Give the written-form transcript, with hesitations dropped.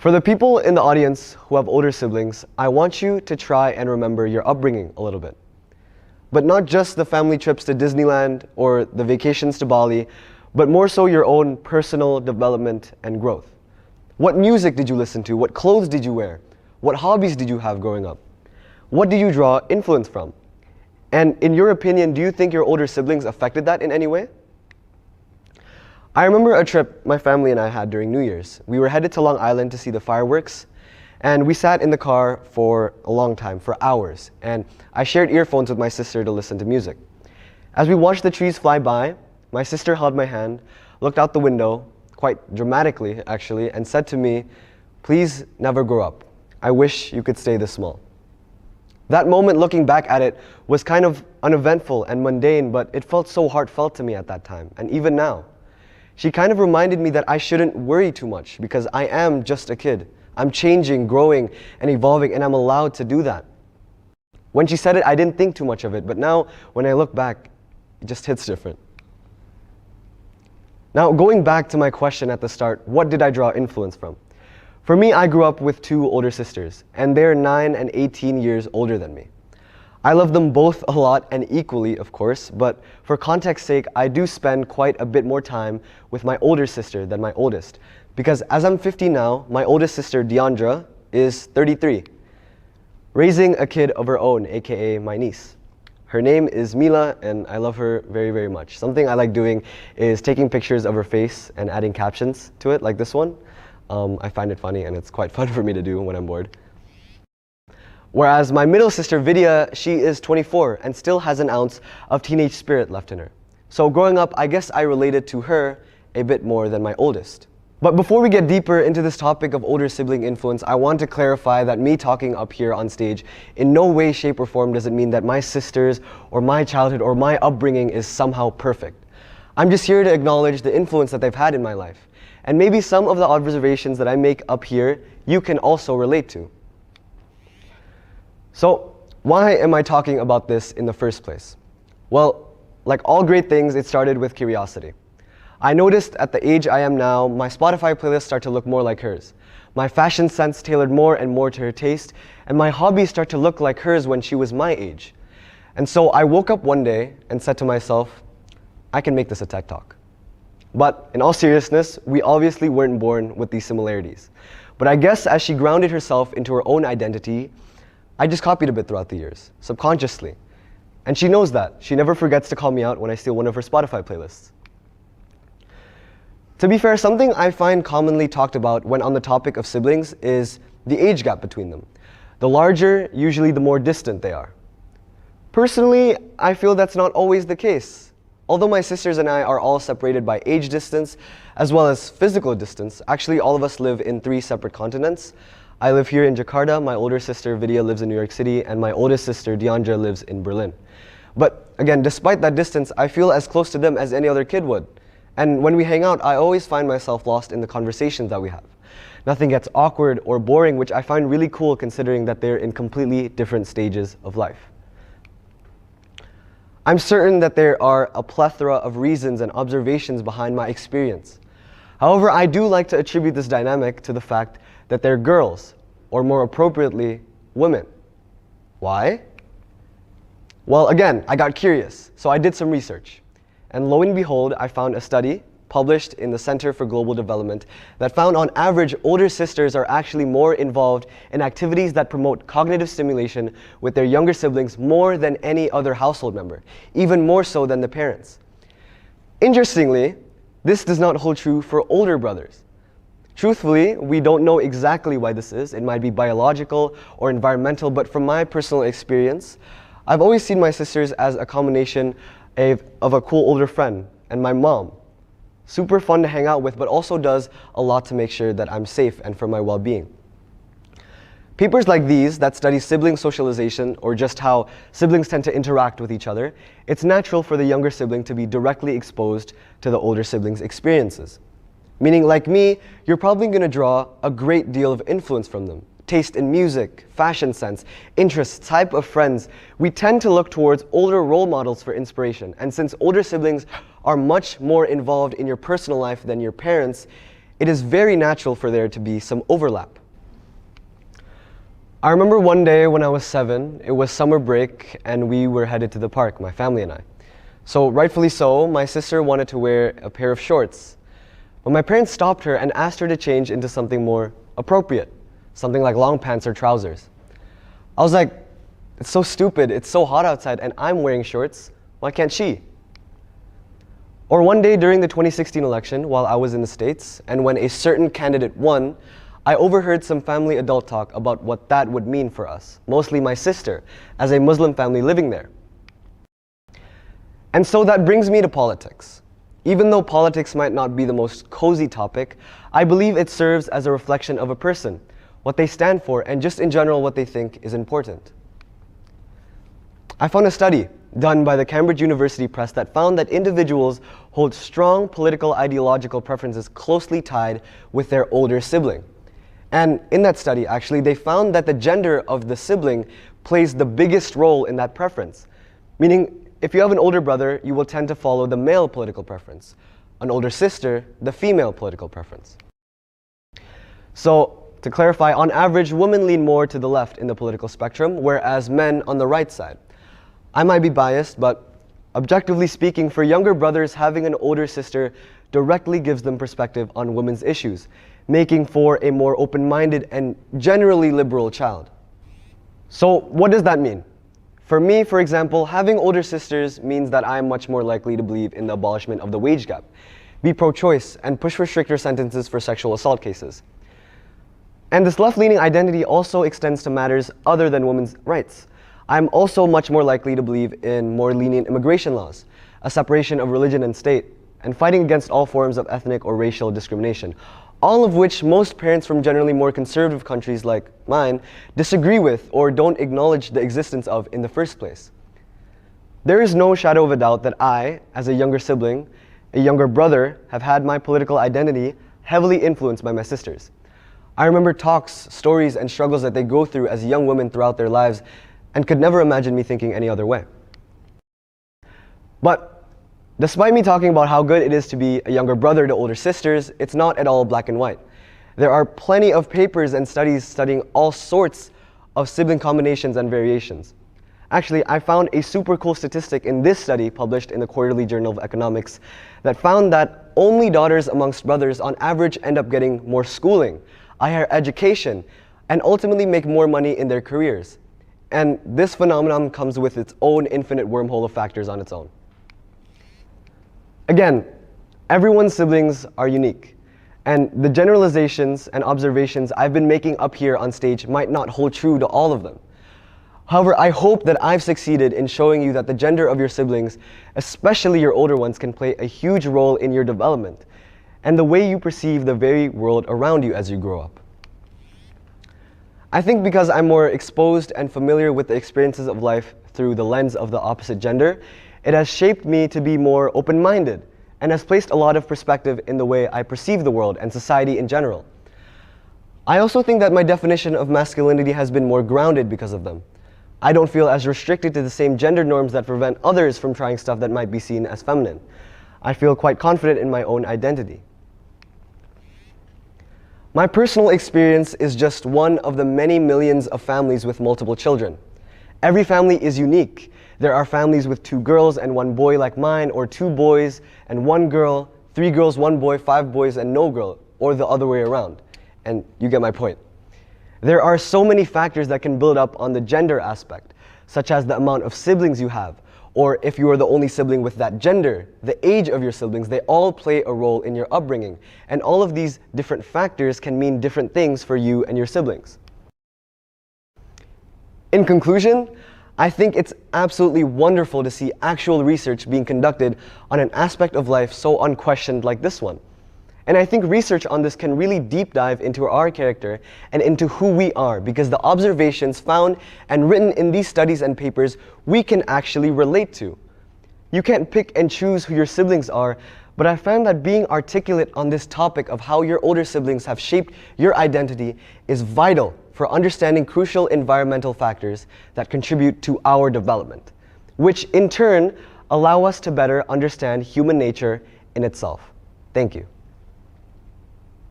For the people in the audience who have older siblings, I want you to try and remember your upbringing a little bit. But not just the family trips to Disneyland or the vacations to Bali, but more so your own personal development and growth. What music did you listen to? What clothes did you wear? What hobbies did you have growing up? What did you draw influence from? And in your opinion, do you think your older siblings affected that in any way? I remember a trip my family and I had during New Year's. We were headed to Long Island to see the fireworks, and we sat in the car for a long time, for hours, and I shared earphones with my sister to listen to music. As we watched the trees fly by, my sister held my hand, looked out the window, quite dramatically actually, and said to me, "Please never grow up. I wish you could stay this small." That moment, looking back at it, was kind of uneventful and mundane, but it felt so heartfelt to me at that time, and even now. She kind of reminded me that I shouldn't worry too much because I am just a kid. I'm changing, growing, and evolving, and I'm allowed to do that. When she said it, I didn't think too much of it, but now, when I look back, it just hits different. Now, going back to my question at the start, what did I draw influence from? For me, I grew up with two older sisters, and they're 9 and 18 years older than me. I love them both a lot and equally, of course, but for context's sake, I do spend quite a bit more time with my older sister than my oldest, because as I'm 50 now, my oldest sister, Deandra, is 33, raising a kid of her own, aka my niece. Her name is Mila, and I love her very, very much. Something I like doing is taking pictures of her face and adding captions to it, like this one. I find it funny, and it's quite fun for me to do when I'm bored. Whereas my middle sister, Vidya, she is 24 and still has an ounce of teenage spirit left in her. So growing up, I guess I related to her a bit more than my oldest. But before we get deeper into this topic of older sibling influence, I want to clarify that me talking up here on stage in no way, shape, or form does it mean that my sisters or my childhood or my upbringing is somehow perfect. I'm just here to acknowledge the influence that they've had in my life. And maybe some of the observations that I make up here, you can also relate to. So, why am I talking about this in the first place? Well, like all great things, it started with curiosity. I noticed at the age I am now, my Spotify playlists start to look more like hers. My fashion sense tailored more and more to her taste, and my hobbies start to look like hers when she was my age. And so I woke up one day and said to myself, I can make this a tech talk. But in all seriousness, we obviously weren't born with these similarities. But I guess as she grounded herself into her own identity, I just copied a bit throughout the years, subconsciously. And she knows that. She never forgets to call me out when I steal one of her Spotify playlists. To be fair, something I find commonly talked about when on the topic of siblings is the age gap between them. The larger, usually the more distant they are. Personally, I feel that's not always the case. Although my sisters and I are all separated by age distance, as well as physical distance, actually all of us live in 3 separate continents. I live here in Jakarta, my older sister Vidya lives in New York City, and my oldest sister Deandra lives in Berlin. But again, despite that distance, I feel as close to them as any other kid would. And when we hang out, I always find myself lost in the conversations that we have. Nothing gets awkward or boring, which I find really cool considering that they're in completely different stages of life. I'm certain that there are a plethora of reasons and observations behind my experience. However, I do like to attribute this dynamic to the fact that they're girls, or more appropriately, women. Why? Well, again, I got curious, so I did some research. And lo and behold, I found a study published in the Center for Global Development that found on average older sisters are actually more involved in activities that promote cognitive stimulation with their younger siblings more than any other household member, even more so than the parents. Interestingly, this does not hold true for older brothers. Truthfully, we don't know exactly why this is. It might be biological or environmental, but from my personal experience, I've always seen my sisters as a combination of a cool older friend and my mom. Super fun to hang out with, but also does a lot to make sure that I'm safe and for my well-being. Papers like these that study sibling socialization or just how siblings tend to interact with each other, it's natural for the younger sibling to be directly exposed to the older sibling's experiences. Meaning, like me, you're probably going to draw a great deal of influence from them. Taste in music, fashion sense, interests, type of friends. We tend to look towards older role models for inspiration. And since older siblings are much more involved in your personal life than your parents, it is very natural for there to be some overlap. I remember one day when I was 7, it was summer break and we were headed to the park, my family and I. So rightfully so, my sister wanted to wear a pair of shorts. But my parents stopped her and asked her to change into something more appropriate, something like long pants or trousers. I was like, it's so stupid, it's so hot outside and I'm wearing shorts, why can't she? Or one day during the 2016 election while I was in the States and when a certain candidate won, I overheard some family adult talk about what that would mean for us, mostly my sister, as a Muslim family living there. And so that brings me to politics. Even though politics might not be the most cozy topic, I believe it serves as a reflection of a person, what they stand for, and just in general what they think is important. I found a study done by the Cambridge University Press that found that individuals hold strong political ideological preferences closely tied with their older sibling. And in that study, actually, they found that the gender of the sibling plays the biggest role in that preference. Meaning, if you have an older brother, you will tend to follow the male political preference. An older sister, the female political preference. So, to clarify, on average, women lean more to the left in the political spectrum, whereas men on the right side. I might be biased, but objectively speaking, for younger brothers, having an older sister directly gives them perspective on women's issues, making for a more open-minded and generally liberal child. So, what does that mean? For me, for example, having older sisters means that I am much more likely to believe in the abolishment of the wage gap, be pro-choice, and push for stricter sentences for sexual assault cases. And this left-leaning identity also extends to matters other than women's rights. I'm also much more likely to believe in more lenient immigration laws, a separation of religion and state, and fighting against all forms of ethnic or racial discrimination, all of which most parents from generally more conservative countries like mine disagree with or don't acknowledge the existence of in the first place. There is no shadow of a doubt that I, as a younger sibling, a younger brother, have had my political identity heavily influenced by my sisters. I remember talks, stories, and struggles that they go through as young women throughout their lives and could never imagine me thinking any other way. But despite me talking about how good it is to be a younger brother to older sisters, it's not at all black and white. There are plenty of papers and studies studying all sorts of sibling combinations and variations. Actually, I found a super cool statistic in this study published in the Quarterly Journal of Economics that found that only daughters amongst brothers on average end up getting more schooling, a higher education, and ultimately make more money in their careers. And this phenomenon comes with its own infinite wormhole of factors on its own. Again, everyone's siblings are unique, and the generalizations and observations I've been making up here on stage might not hold true to all of them. However, I hope that I've succeeded in showing you that the gender of your siblings, especially your older ones, can play a huge role in your development and the way you perceive the very world around you as you grow up. I think because I'm more exposed and familiar with the experiences of life through the lens of the opposite gender, it has shaped me to be more open-minded and has placed a lot of perspective in the way I perceive the world and society in general. I also think that my definition of masculinity has been more grounded because of them. I don't feel as restricted to the same gender norms that prevent others from trying stuff that might be seen as feminine. I feel quite confident in my own identity. My personal experience is just one of the many millions of families with multiple children. Every family is unique. There are families with 2 girls and 1 boy like mine, or 2 boys and 1 girl, 3 girls, 1 boy, 5 boys and no girl, or the other way around. And you get my point. There are so many factors that can build up on the gender aspect, such as the amount of siblings you have, or if you are the only sibling with that gender, the age of your siblings, they all play a role in your upbringing. And all of these different factors can mean different things for you and your siblings. In conclusion, I think it's absolutely wonderful to see actual research being conducted on an aspect of life so unquestioned like this one. And I think research on this can really deep dive into our character and into who we are, because the observations found and written in these studies and papers we can actually relate to. You can't pick and choose who your siblings are, but I found that being articulate on this topic of how your older siblings have shaped your identity is vital for understanding crucial environmental factors that contribute to our development, which in turn allow us to better understand human nature in itself. Thank you.